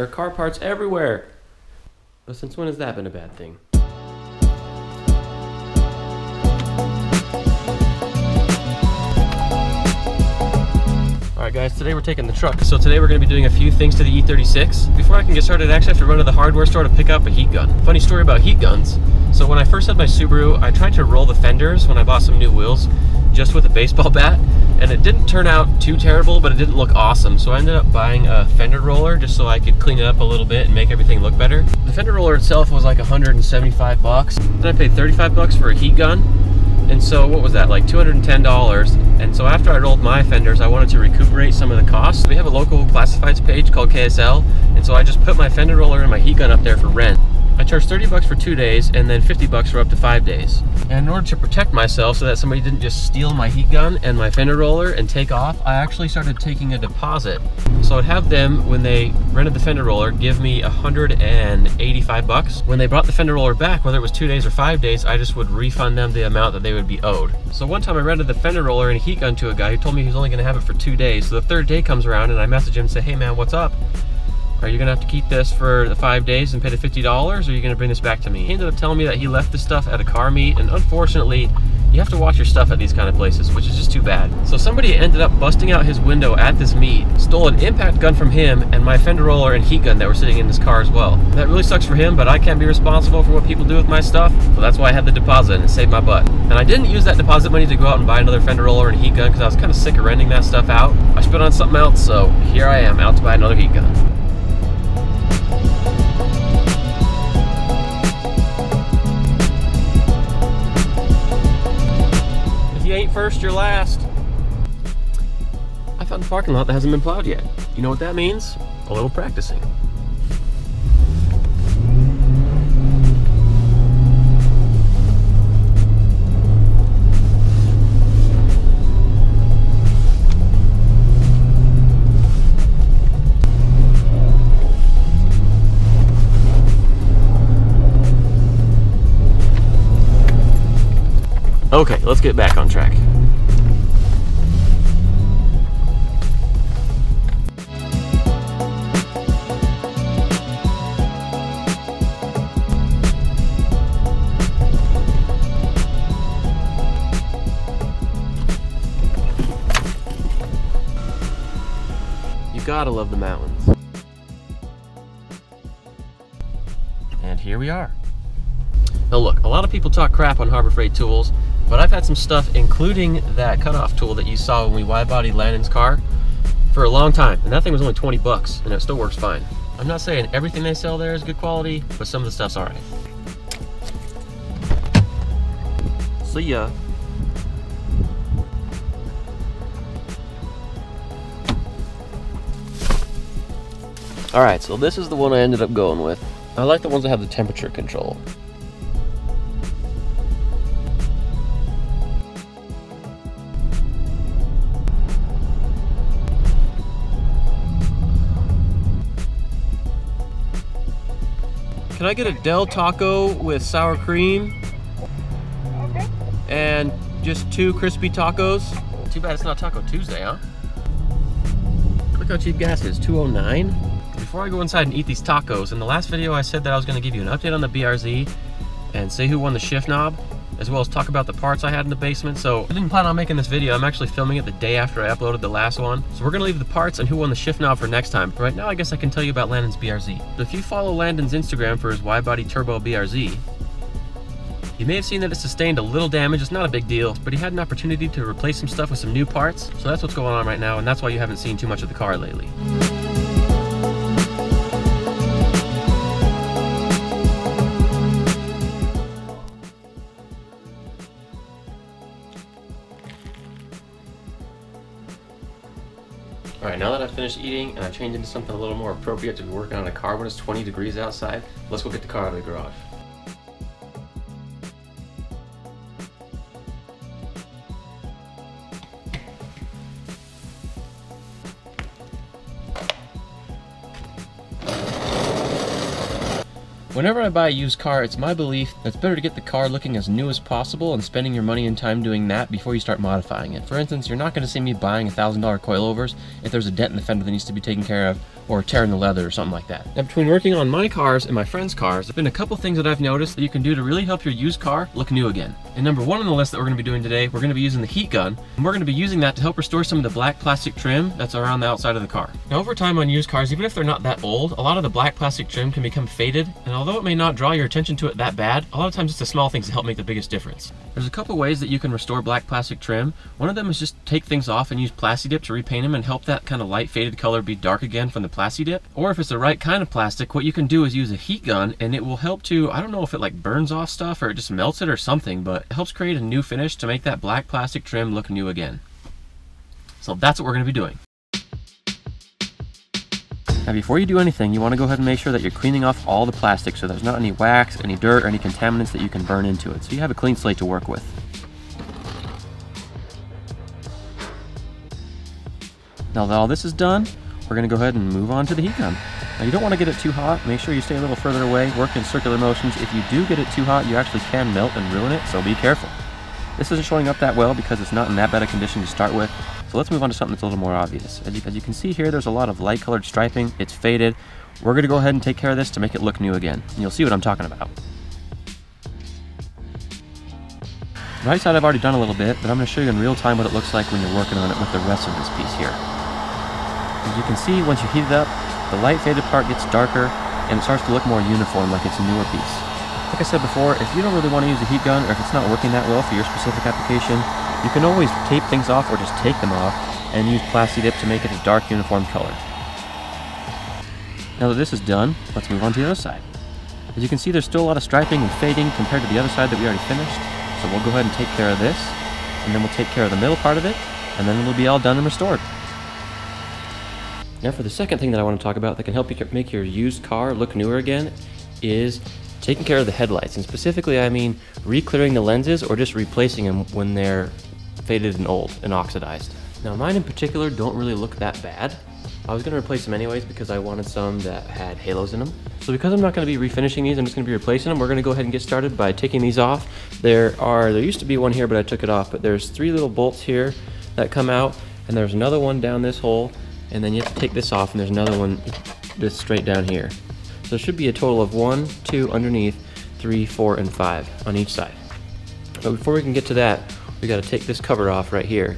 There are car parts everywhere. But since when has that been a bad thing? Alright guys, today we're taking the truck. So today we're going to be doing a few things to the E36. Before I can get started, I actually have to run to the hardware store to pick up a heat gun. Funny story about heat guns. So when I first had my Subaru, I tried to roll the fenders when I bought some new wheels just with a baseball bat, and it didn't turn out too terrible, but it didn't look awesome. So I ended up buying a fender roller just so I could clean it up a little bit and make everything look better. The fender roller itself was like 175 bucks. Then I paid 35 bucks for a heat gun. And so what was that, like $210? And so after I rolled my fenders, I wanted to recuperate some of the costs. We have a local classifieds page called KSL, and so I just put my fender roller and my heat gun up there for rent. I charged 30 bucks for 2 days and then 50 bucks for up to 5 days. And in order to protect myself so that somebody didn't just steal my heat gun and my fender roller and take off, I actually started taking a deposit. So I'd have them, when they rented the fender roller, give me 185 bucks. When they brought the fender roller back, whether it was 2 days or 5 days, I just would refund them the amount that they would be owed. So one time I rented the fender roller and a heat gun to a guy who told me he was only gonna have it for 2 days. So the third day comes around and I message him and say, hey man, what's up? Are you gonna have to keep this for the 5 days and pay the $50, or are you gonna bring this back to me? He ended up telling me that he left the stuff at a car meet, and unfortunately, you have to watch your stuff at these kind of places, which is just too bad. So somebody ended up busting out his window at this meet, stole an impact gun from him, and my fender roller and heat gun that were sitting in his car as well. That really sucks for him, but I can't be responsible for what people do with my stuff, so that's why I had the deposit, and it saved my butt. And I didn't use that deposit money to go out and buy another fender roller and heat gun, because I was kind of sick of renting that stuff out. I spent on something else, so here I am, out to buy another heat gun. You ain't first, you're last. I found a parking lot that hasn't been plowed yet. You know what that means? A little practicing. Okay, let's get back on track. You gotta love the mountains. And here we are. Now look, a lot of people talk crap on Harbor Freight tools, but I've had some stuff, including that cutoff tool that you saw when we wide-bodied Landon's car, for a long time. And that thing was only 20 bucks, and it still works fine. I'm not saying everything they sell there is good quality, but some of the stuff's all right. See ya. All right, so this is the one I ended up going with. I like the ones that have the temperature control. Can I get a Del Taco with sour cream? Okay. And just 2 crispy tacos? Too bad it's not Taco Tuesday, huh? Look how cheap gas is, $2.09. Before I go inside and eat these tacos, in the last video I said that I was gonna give you an update on the BRZ and say who won the shift knob, as well as talk about the parts I had in the basement. So I didn't plan on making this video. I'm actually filming it the day after I uploaded the last one. So we're gonna leave the parts and who won the shift knob for next time. Right now, I guess I can tell you about Landon's BRZ. So if you follow Landon's Instagram for his wide-body turbo BRZ, you may have seen that it sustained a little damage. It's not a big deal, but he had an opportunity to replace some stuff with some new parts. So that's what's going on right now, and that's why you haven't seen too much of the car lately. All right, now that I've finished eating and I've changed into something a little more appropriate to be working on a car when it's 20 degrees outside, let's go get the car out of the garage. Whenever I buy a used car, it's my belief that it's better to get the car looking as new as possible and spending your money and time doing that before you start modifying it. For instance, you're not going to see me buying $1,000 coilovers if there's a dent in the fender that needs to be taken care of, or tearing the leather or something like that. Now, between working on my cars and my friends' cars, there's been a couple things that I've noticed that you can do to really help your used car look new again. And number one on the list that we're going to be doing today, we're going to be using the heat gun, and we're going to be using that to help restore some of the black plastic trim that's around the outside of the car. Now, over time on used cars, even if they're not that old, a lot of the black plastic trim can become faded, and although it may not draw your attention to it that bad, a lot of times it's the small things that help make the biggest difference. There's a couple ways that you can restore black plastic trim. One of them is just take things off and use Plasti-Dip to repaint them and help that kind of light faded color be dark again from the Plasti-Dip. Or if it's the right kind of plastic, what you can do is use a heat gun, and it will help to, I don't know if it like burns off stuff or it just melts it or something, but it helps create a new finish to make that black plastic trim look new again. So that's what we're going to be doing. Now before you do anything, you want to go ahead and make sure that you're cleaning off all the plastic so there's not any wax, any dirt, or any contaminants that you can burn into it, so you have a clean slate to work with. Now that all this is done, we're going to go ahead and move on to the heat gun. Now you don't want to get it too hot. Make sure you stay a little further away, work in circular motions. If you do get it too hot, you actually can melt and ruin it, so be careful. This isn't showing up that well because it's not in that bad a condition to start with. So let's move on to something that's a little more obvious. As you can see here, there's a lot of light colored striping. It's faded. We're going to go ahead and take care of this to make it look new again. And you'll see what I'm talking about. Right side I've already done a little bit, but I'm going to show you in real time what it looks like when you're working on it with the rest of this piece here. As you can see, once you heat it up, the light faded part gets darker and it starts to look more uniform, like it's a newer piece. Like I said before, if you don't really want to use a heat gun, or if it's not working that well for your specific application, you can always tape things off or just take them off and use Plasti-Dip to make it a dark uniform color. Now that this is done, let's move on to the other side. As you can see, there's still a lot of striping and fading compared to the other side that we already finished. So we'll go ahead and take care of this, and then we'll take care of the middle part of it, and then it'll be all done and restored. Now for the second thing that I want to talk about that can help you make your used car look newer again is taking care of the headlights. And specifically I mean re-clearing the lenses or just replacing them when they're faded and old and oxidized. Now mine in particular don't really look that bad. I was going to replace them anyways because I wanted some that had halos in them. So because I'm not going to be refinishing these, I'm just going to be replacing them. We're going to go ahead and get started by taking these off. There used to be one here, but I took it off, but there's 3 little bolts here that come out, and there's another one down this hole, and then you have to take this off, and there's another one just straight down here. So there should be a total of 1, 2 underneath, 3, 4, and 5 on each side. But before we can get to that, we got to take this cover off right here.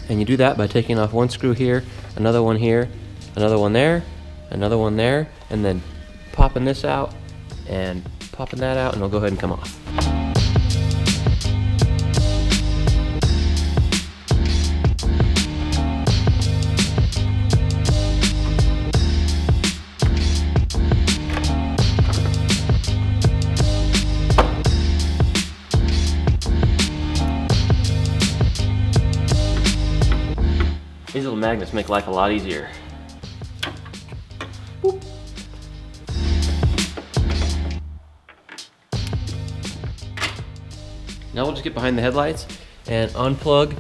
And you do that by taking off one screw here, another one here, another one there, another one there, and then popping this out and popping that out, and it'll go ahead and come off. These little magnets make life a lot easier. Boop. Now we'll just get behind the headlights and unplug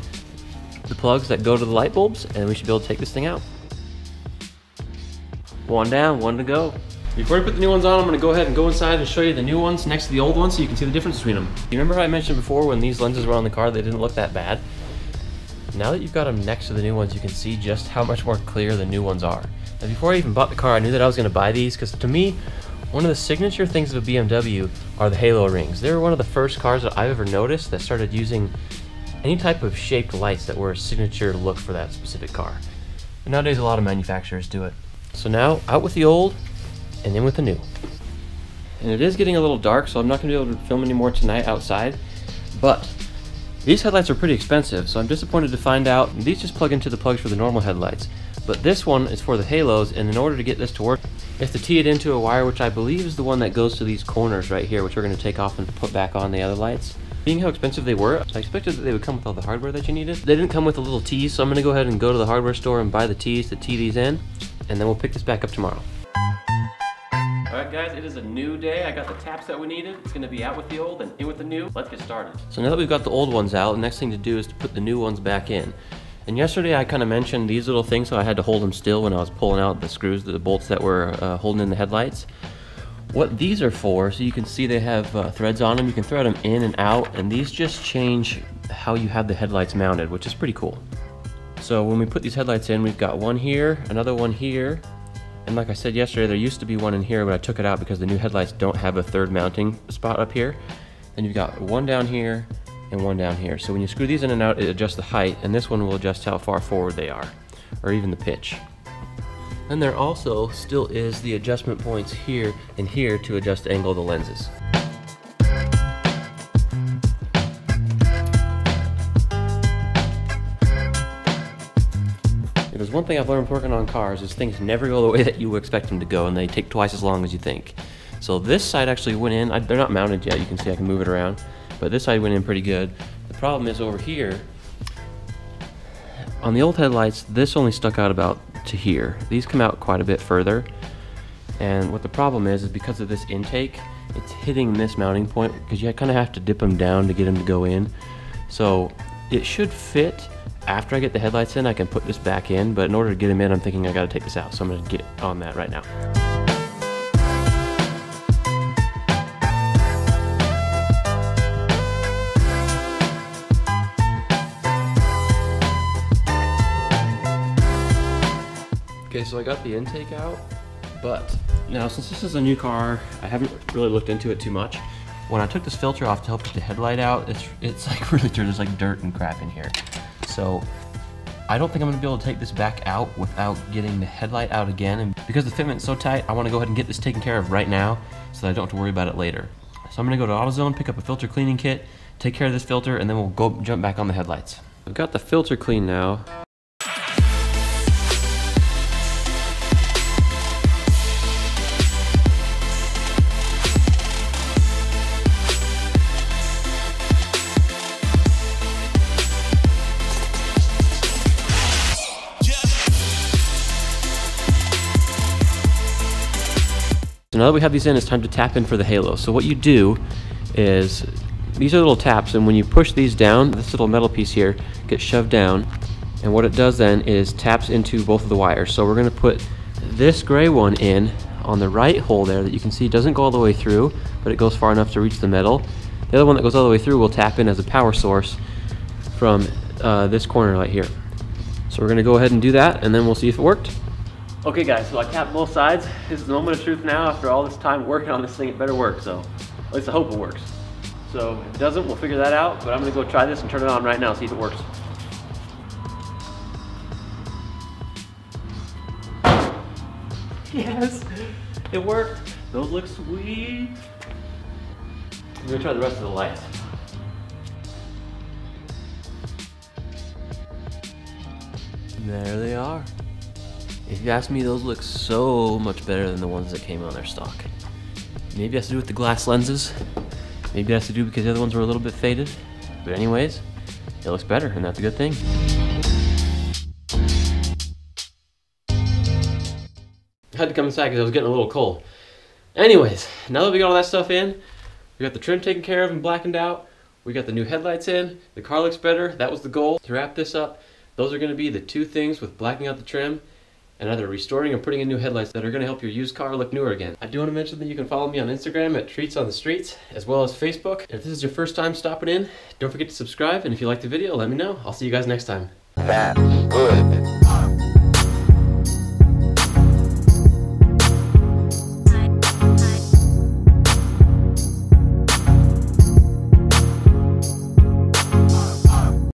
the plugs that go to the light bulbs, and we should be able to take this thing out. One down, one to go. Before I put the new ones on, I'm going to go ahead and go inside and show you the new ones next to the old ones so you can see the difference between them. You remember how I mentioned before when these lenses were on the car, they didn't look that bad? Now that you've got them next to the new ones, you can see just how much more clear the new ones are. Now before I even bought the car, I knew that I was going to buy these because to me, one of the signature things of a BMW are the halo rings. They were one of the first cars that I've ever noticed that started using any type of shaped lights that were a signature look for that specific car. But nowadays a lot of manufacturers do it. So now out with the old and in with the new. And it is getting a little dark, so I'm not going to be able to film anymore tonight outside, but these headlights are pretty expensive, so I'm disappointed to find out these just plug into the plugs for the normal headlights. But this one is for the halos, and in order to get this to work, you have to tee it into a wire, which I believe is the one that goes to these corners right here, which we're going to take off and put back on the other lights. Being how expensive they were, I expected that they would come with all the hardware that you needed. They didn't come with a little tees, so I'm going to go ahead and go to the hardware store and buy the tees to tee these in, and then we'll pick this back up tomorrow. Alright guys, it is a new day. I got the taps that we needed. It's going to be out with the old and in with the new. Let's get started. So now that we've got the old ones out, the next thing to do is to put the new ones back in. And yesterday I kind of mentioned these little things, so I had to hold them still when I was pulling out the screws, the bolts that were holding in the headlights. What these are for, so you can see they have threads on them. You can thread them in and out, and these just change how you have the headlights mounted, which is pretty cool. So when we put these headlights in, we've got one here, another one here, and like I said yesterday, there used to be one in here, but I took it out because the new headlights don't have a third mounting spot up here. Then you've got one down here and one down here. So when you screw these in and out, it adjusts the height, and this one will adjust how far forward they are, or even the pitch. And there also still is the adjustment points here and here to adjust the angle of the lenses. If there's one thing I've learned working on cars is things never go the way that you expect them to go, and they take twice as long as you think. So this side actually went in, they're not mounted yet, you can see I can move it around, but this side went in pretty good. The problem is over here, on the old headlights, this only stuck out about to here. These come out quite a bit further, and what the problem is because of this intake, it's hitting this mounting point because you kind of have to dip them down to get them to go in. So it should fit. After I get the headlights in, I can put this back in, but in order to get them in, I'm thinking I got to take this out, so I'm going to get on that right now. Okay, so I got the intake out, but now since this is a new car, I haven't really looked into it too much. When I took this filter off to help get the headlight out, it's like really dirty, there's like dirt and crap in here. So I don't think I'm gonna be able to take this back out without getting the headlight out again. And because the fitment's so tight, I wanna go ahead and get this taken care of right now so that I don't have to worry about it later. So I'm gonna go to AutoZone, pick up a filter cleaning kit, take care of this filter, and then we'll jump back on the headlights. I've got the filter clean now. So now that we have these in, it's time to tap in for the halo. So what you do is, these are little taps, and when you push these down, this little metal piece here gets shoved down, and what it does then is taps into both of the wires. So we're gonna put this gray one in on the right hole there that you can see doesn't go all the way through, but it goes far enough to reach the metal. The other one that goes all the way through will tap in as a power source from this corner right here. So we're gonna go ahead and do that, and then we'll see if it worked. Okay guys, so I tapped both sides. This is the moment of truth now. After all this time working on this thing, it better work, so at least I hope it works. So if it doesn't, we'll figure that out, but I'm gonna go try this and turn it on right now, see if it works. Yes, it worked. Those look sweet. I'm gonna try the rest of the lights. There they are. If you ask me, those look so much better than the ones that came on their stock. Maybe it has to do with the glass lenses. Maybe it has to do because the other ones were a little bit faded. But anyways, it looks better, and that's a good thing. I had to come inside because I was getting a little cold. Anyways, now that we got all that stuff in, we got the trim taken care of and blackened out, we got the new headlights in, the car looks better. That was the goal. To wrap this up, those are going to be the two things with blacking out the trim and either restoring or putting in new headlights that are going to help your used car look newer again. I do want to mention that you can follow me on Instagram at Treats on the Streets, as well as Facebook. If this is your first time stopping in, don't forget to subscribe, and if you liked the video, let me know. I'll see you guys next time. That's good.